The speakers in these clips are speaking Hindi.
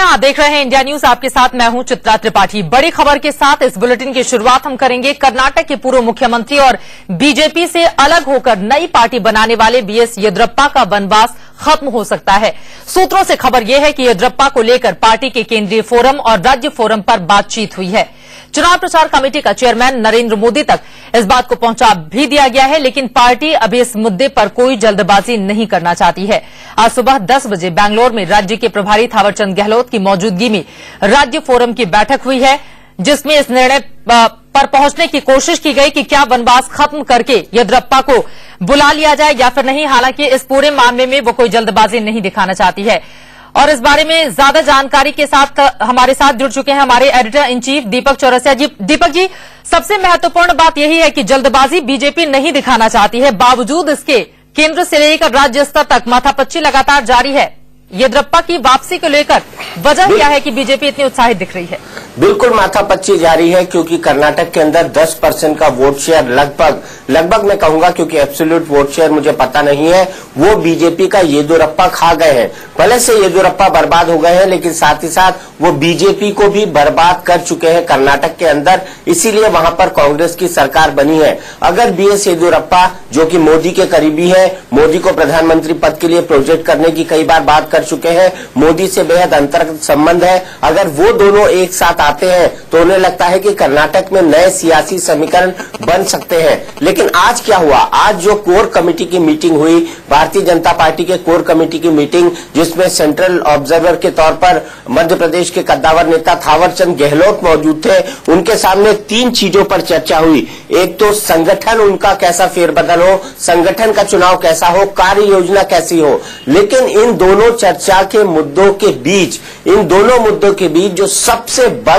आप देख रहे हैं इंडिया न्यूज। आपके साथ मैं हूं चित्रा त्रिपाठी। बड़ी खबर के साथ इस बुलेटिन की शुरुआत हम करेंगे। कर्नाटक के पूर्व मुख्यमंत्री और बीजेपी से अलग होकर नई पार्टी बनाने वाले बीएस येदियुरप्पा का वनवास खत्म हो सकता है। सूत्रों से खबर यह है कि येदियुरप्पा को लेकर पार्टी के केंद्रीय फोरम और राज्य फोरम पर बातचीत हुई है। चुनाव प्रचार कमेटी का चेयरमैन नरेंद्र मोदी तक इस बात को पहुंचा भी दिया गया है, लेकिन पार्टी अभी इस मुद्दे पर कोई जल्दबाजी नहीं करना चाहती है। आज सुबह 10 बजे बैंगलोर में राज्य के प्रभारी थावरचंद गहलोत की मौजूदगी में राज्य फोरम की बैठक हुई है, जिसमें इस निर्णय पर पहुंचने की कोशिश की गई कि क्या वनवास खत्म करके येदियुरप्पा को बुला लिया जाए या फिर नहीं। हालांकि इस पूरे मामले में वो कोई जल्दबाजी नहीं दिखाना चाहती है। और इस बारे में ज्यादा जानकारी के साथ हमारे साथ जुड़ चुके हैं हमारे एडिटर इन चीफ दीपक चौरसिया जी। दीपक जी, सबसे महत्वपूर्ण बात यही है कि जल्दबाजी बीजेपी नहीं दिखाना चाहती है। बावजूद इसके केंद्र से लेकर राज्य स्तर तक माथापच्ची लगातार जारी है। येदियुरप्पा की वापसी को लेकर वजह क्या है कि बीजेपी इतनी उत्साहित दिख रही है? बिल्कुल माथापच्ची जारी है, क्योंकि कर्नाटक के अंदर 10% का वोट शेयर लगभग मैं कहूंगा, क्योंकि एब्सोल्यूट वोट शेयर मुझे पता नहीं है, वो बीजेपी का येदियुरप्पा खा गए हैं। पहले से येदियुरप्पा बर्बाद हो गए हैं, लेकिन साथ ही साथ वो बीजेपी को भी बर्बाद कर चुके हैं कर्नाटक के अंदर। इसीलिए वहां पर कांग्रेस की सरकार बनी है। अगर बीएस येदियुरप्पा, जो कि मोदी के करीबी है, मोदी को प्रधानमंत्री पद के लिए प्रोजेक्ट करने की कई बार बात कर चुके हैं, मोदी से बेहद अंतर्गत संबंध है, अगर वो दोनों एक साथ आते हैं तो उन्हें लगता है कि कर्नाटक में नए सियासी समीकरण बन सकते हैं। लेकिन आज क्या हुआ? आज जो कोर कमेटी की मीटिंग हुई, भारतीय जनता पार्टी के कोर कमेटी की मीटिंग, जिसमें सेंट्रल ऑब्जर्वर के तौर पर मध्य प्रदेश के कद्दावर नेता थावरचंद गहलोत मौजूद थे। उनके सामने 3 चीजों पर चर्चा हुई। एक तो संगठन, उनका कैसा फेरबदल हो, संगठन का चुनाव कैसा हो, कार्य योजना कैसी हो। लेकिन इन दोनों चर्चा के मुद्दों के बीच, इन दोनों मुद्दों के बीच जो सबसे बड़ा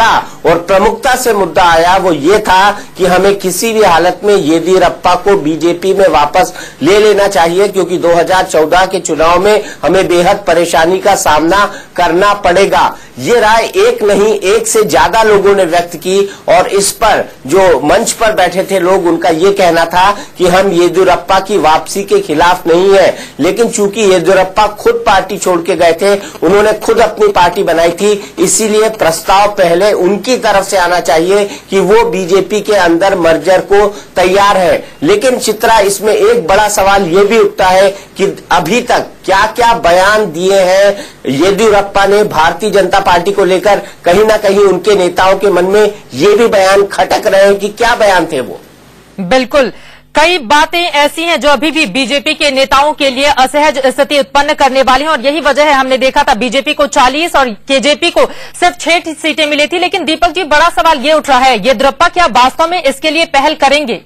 और प्रमुखता से मुद्दा आया, वो ये था कि हमें किसी भी हालत में येदियुरप्पा को बीजेपी में वापस ले लेना चाहिए, क्योंकि 2014 के चुनाव में हमें बेहद परेशानी का सामना करना पड़ेगा। ये राय एक नहीं, एक से ज्यादा लोगों ने व्यक्त की, और इस पर जो मंच पर बैठे थे लोग, उनका ये कहना था कि हम येदियुरप्पा की वापसी के खिलाफ नहीं है। लेकिन चूंकि येदियुरप्पा खुद पार्टी छोड़ के गए थे, उन्होंने खुद अपनी पार्टी बनाई थी, इसीलिए प्रस्ताव पहले उनकी तरफ से आना चाहिए कि वो बीजेपी के अंदर मर्जर को तैयार है। लेकिन चित्रा, इसमें एक बड़ा सवाल ये भी उठता है कि अभी तक क्या क्या बयान दिए हैं येदियुरप्पा ने भारतीय जनता पार्टी को लेकर। कहीं ना कहीं उनके नेताओं के मन में ये भी बयान खटक रहे हैं कि क्या बयान थे वो। बिल्कुल, कई बातें ऐसी हैं जो अभी भी बीजेपी के नेताओं के लिए असहज स्थिति उत्पन्न करने वाली हैं, और यही वजह है। हमने देखा था बीजेपी को 40 और केजेपी को सिर्फ 6 सीटें मिली थी। लेकिन दीपक जी, बड़ा सवाल ये उठ रहा है, येदियुरप्पा क्या वास्तव में इसके लिए पहल करेंगे?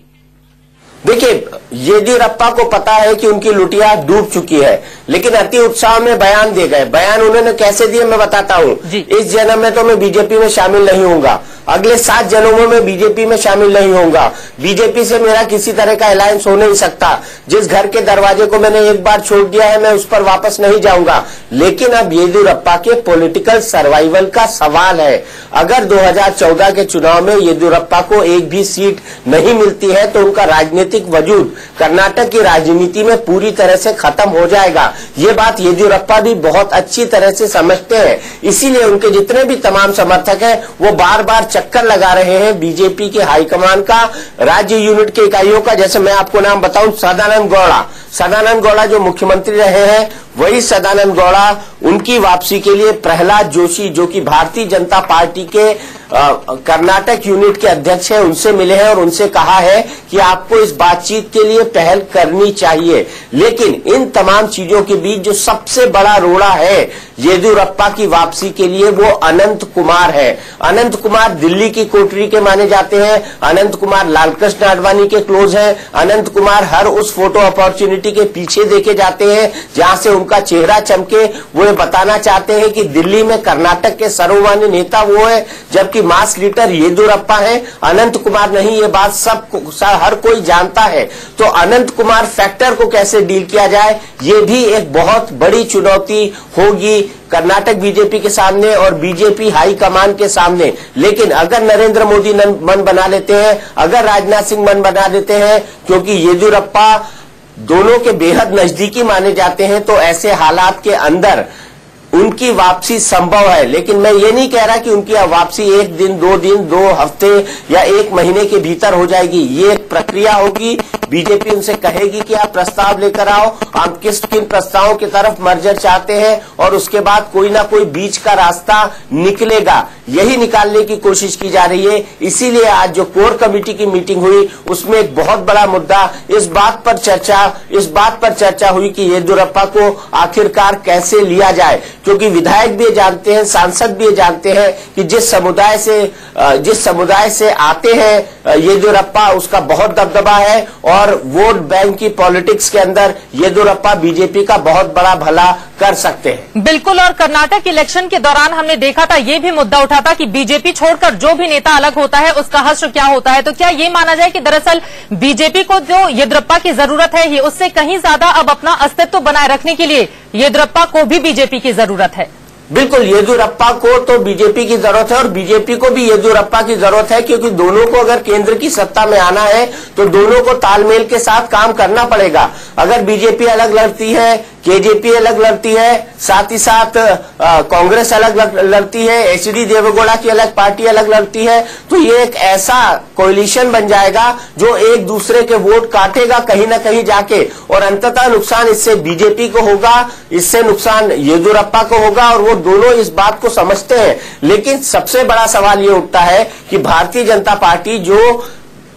देखिए, येदियुरप्पा को पता है कि उनकी लुटिया डूब चुकी है, लेकिन अति उत्साह में बयान दे गए। बयान उन्होंने कैसे दिए मैं बताता हूं। इस जन्म में तो मैं बीजेपी में शामिल नहीं होऊंगा, अगले 7 जन्मों में बीजेपी में शामिल नहीं होऊंगा, बीजेपी से मेरा किसी तरह का अलायंस हो नहीं सकता। जिस घर के दरवाजे को मैंने एक बार छोड़ दिया है, मैं उस पर वापस नहीं जाऊंगा। लेकिन अब येदियुरप्पा के पॉलिटिकल सर्वाइवल का सवाल है। अगर 2014 के चुनाव में येदियुरप्पा को एक भी सीट नहीं मिलती है, तो उनका राजनीतिक वजूद कर्नाटक की राजनीति में पूरी तरह से खत्म हो जाएगा। ये बात येदियुरप्पा भी बहुत अच्छी तरह से समझते हैं। इसीलिए उनके जितने भी तमाम समर्थक हैं, वो बार बार चक्कर लगा रहे हैं बीजेपी के हाईकमान का, राज्य यूनिट के इकाइयों का। जैसे मैं आपको नाम बताऊं, सदानंद गौड़ा जो मुख्यमंत्री रहे हैं, वही सदानंद गौड़ा उनकी वापसी के लिए प्रहलाद जोशी, जो कि भारतीय जनता पार्टी के कर्नाटक यूनिट के अध्यक्ष हैं, उनसे मिले हैं और उनसे कहा है कि आपको इस बातचीत के लिए पहल करनी चाहिए। लेकिन इन तमाम चीजों के बीच जो सबसे बड़ा रोड़ा है येदियुरप्पा की वापसी के लिए, वो अनंत कुमार है। अनंत कुमार दिल्ली की कोठरी के माने जाते हैं। अनंत कुमार लालकृष्ण आडवाणी के क्लोज हैं। अनंत कुमार हर उस फोटो अपॉर्चुनिटी के पीछे देखे जाते हैं जहां से उनका चेहरा चमके। वो ये बताना चाहते हैं कि दिल्ली में कर्नाटक के सर्वमान्य नेता वो है, जबकि मास लीडर येदियुरप्पा है, अनंत कुमार नहीं। ये बात हर कोई जानता है। तो अनंत कुमार फैक्टर को कैसे डील किया जाए, ये भी एक बहुत बड़ी चुनौती होगी कर्नाटक बीजेपी के सामने और बीजेपी हाईकमान के सामने। लेकिन अगर नरेंद्र मोदी मन बना लेते हैं, अगर राजनाथ सिंह मन बना लेते हैं, क्योंकि येदियुरप्पा दोनों के बेहद नजदीकी माने जाते हैं, तो ऐसे हालात के अंदर उनकी वापसी संभव है। लेकिन मैं ये नहीं कह रहा कि उनकी वापसी 1 दिन, 2 दिन, 2 हफ्ते या 1 महीने के भीतर हो जाएगी। ये एक प्रक्रिया होगी। बीजेपी उनसे कहेगी कि आप प्रस्ताव लेकर आओ, आप किन प्रस्तावों की तरफ मर्जर चाहते हैं, और उसके बाद कोई ना कोई बीच का रास्ता निकलेगा। यही निकालने की कोशिश की जा रही है। इसीलिए आज जो कोर कमेटी की मीटिंग हुई उसमें एक बहुत बड़ा मुद्दा इस बात पर चर्चा हुई कि येदियुरप्पा को आखिरकार कैसे लिया जाए, क्योंकि विधायक भी ये जानते हैं, सांसद भी ये जानते हैं कि जिस समुदाय से आते हैं येदियुरप्पा, उसका बहुत दबदबा है और वोट बैंक की पॉलिटिक्स के अंदर येदियुरप्पा बीजेपी का बहुत बड़ा भला कर सकते हैं। बिल्कुल। और कर्नाटक इलेक्शन के दौरान हमने देखा था, ये भी मुद्दा उठा था कि बीजेपी छोड़कर जो भी नेता अलग होता है उसका हश्र क्या होता है। तो क्या ये माना जाए कि दरअसल बीजेपी को जो येदियुरप्पा की जरूरत है ही उससे कहीं ज्यादा अब अपना अस्तित्व बनाए रखने के लिए येदियुरप्पा को भी बीजेपी की जरूरत है? बिल्कुल, येदियुरप्पा को तो बीजेपी की जरूरत है और बीजेपी को भी येदियुरप्पा की जरूरत है, क्योंकि दोनों को अगर केंद्र की सत्ता में आना है तो दोनों को तालमेल के साथ काम करना पड़ेगा। अगर बीजेपी अलग लड़ती है, केजेपी अलग लड़ती है, साथ ही साथ कांग्रेस अलग लड़ती है, एचडी देवेगौड़ा की अलग पार्टी अलग लड़ती है, तो ये एक ऐसा कोलिशन बन जाएगा जो एक दूसरे के वोट काटेगा कहीं ना कहीं जाके, और अंततः नुकसान इससे बीजेपी को होगा, इससे नुकसान येदियुरप्पा को होगा, और वो दोनों इस बात को समझते हैं। लेकिन सबसे बड़ा सवाल ये उठता है कि भारतीय जनता पार्टी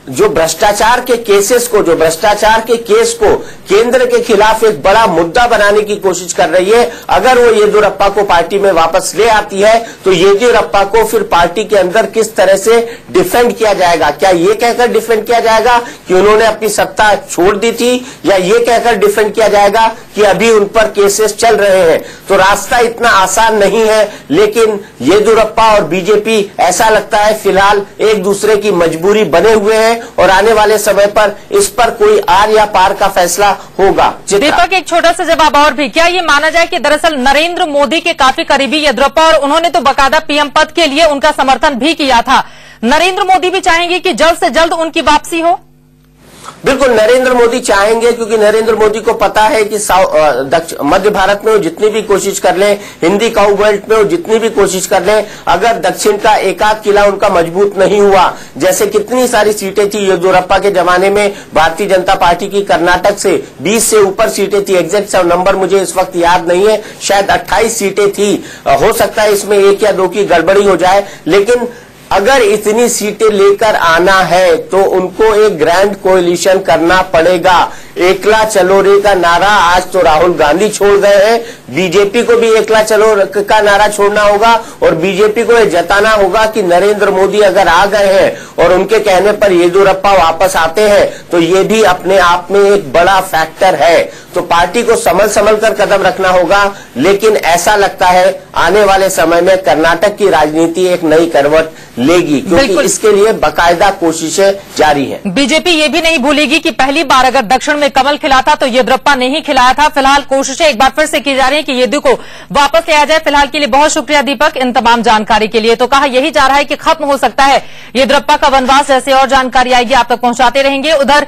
जो भ्रष्टाचार के केसेस को, जो भ्रष्टाचार के केस को केंद्र के खिलाफ एक बड़ा मुद्दा बनाने की कोशिश कर रही है, अगर वो येदियुरप्पा को पार्टी में वापस ले आती है तो येदियुरप्पा को फिर पार्टी के अंदर किस तरह से डिफेंड किया जाएगा? क्या ये कहकर डिफेंड किया जाएगा कि उन्होंने अपनी सत्ता छोड़ दी थी, या ये कहकर डिफेंड किया जाएगा कि अभी उन पर केसेस चल रहे हैं? तो रास्ता इतना आसान नहीं है, लेकिन येदियुरप्पा और बीजेपी ऐसा लगता है फिलहाल एक दूसरे की मजबूरी बने हुए हैं, और आने वाले समय पर इस पर कोई आर या पार का फैसला होगा। दीपक, एक छोटा सा जवाब और भी, क्या ये माना जाए कि दरअसल नरेंद्र मोदी के काफी करीबी येदियुरप्पा, और उन्होंने तो बाकायदा पीएम पद के लिए उनका समर्थन भी किया था, नरेंद्र मोदी भी चाहेंगे कि जल्द से जल्द उनकी वापसी हो? बिल्कुल, नरेंद्र मोदी चाहेंगे, क्योंकि नरेंद्र मोदी को पता है कि मध्य भारत में वो जितनी भी कोशिश कर लें, हिंदी काउ बेल्ट में वो जितनी भी कोशिश कर लें, अगर दक्षिण का एकाध किला उनका मजबूत नहीं हुआ, जैसे कितनी सारी सीटें थी येदियुरप्पा के जमाने में भारतीय जनता पार्टी की, कर्नाटक से 20 से ऊपर सीटें थी, एग्जैक्ट नंबर मुझे इस वक्त याद नहीं है, शायद 28 सीटें थी, हो सकता है इसमें 1 या 2 की गड़बड़ी हो जाए, लेकिन अगर इतनी सीटें लेकर आना है तो उनको एक ग्रैंड कोएलिशन करना पड़ेगा। एकला चलो रे का नारा आज तो राहुल गांधी छोड़ गए हैं, बीजेपी को भी एकला चलो का नारा छोड़ना होगा, और बीजेपी को यह जताना होगा कि नरेंद्र मोदी अगर आ गए हैं और उनके कहने पर येदियुरप्पा वापस आते हैं तो ये भी अपने आप में एक बड़ा फैक्टर है। तो पार्टी को संभल कर कदम रखना होगा, लेकिन ऐसा लगता है आने वाले समय में कर्नाटक की राजनीति एक नई करवट लेगी, क्योंकि इसके लिए बाकायदा कोशिशें जारी हैं। बीजेपी ये भी नहीं भूलेगी कि पहली बार अगर दक्षिण में कमल खिला था तो येदियुरप्पा ने ही खिलाया था। फिलहाल कोशिशें एक बार फिर से की जा रही है कि येदियु को वापस लिया जाए। फिलहाल के लिए बहुत शुक्रिया दीपक, इन तमाम जानकारी के लिए। तो कहा यही जा रहा है कि खत्म हो सकता है येदियुरप्पा का वनवास, ऐसे और जानकारी आएगी आप तक पहुंचाते रहेंगे। उधर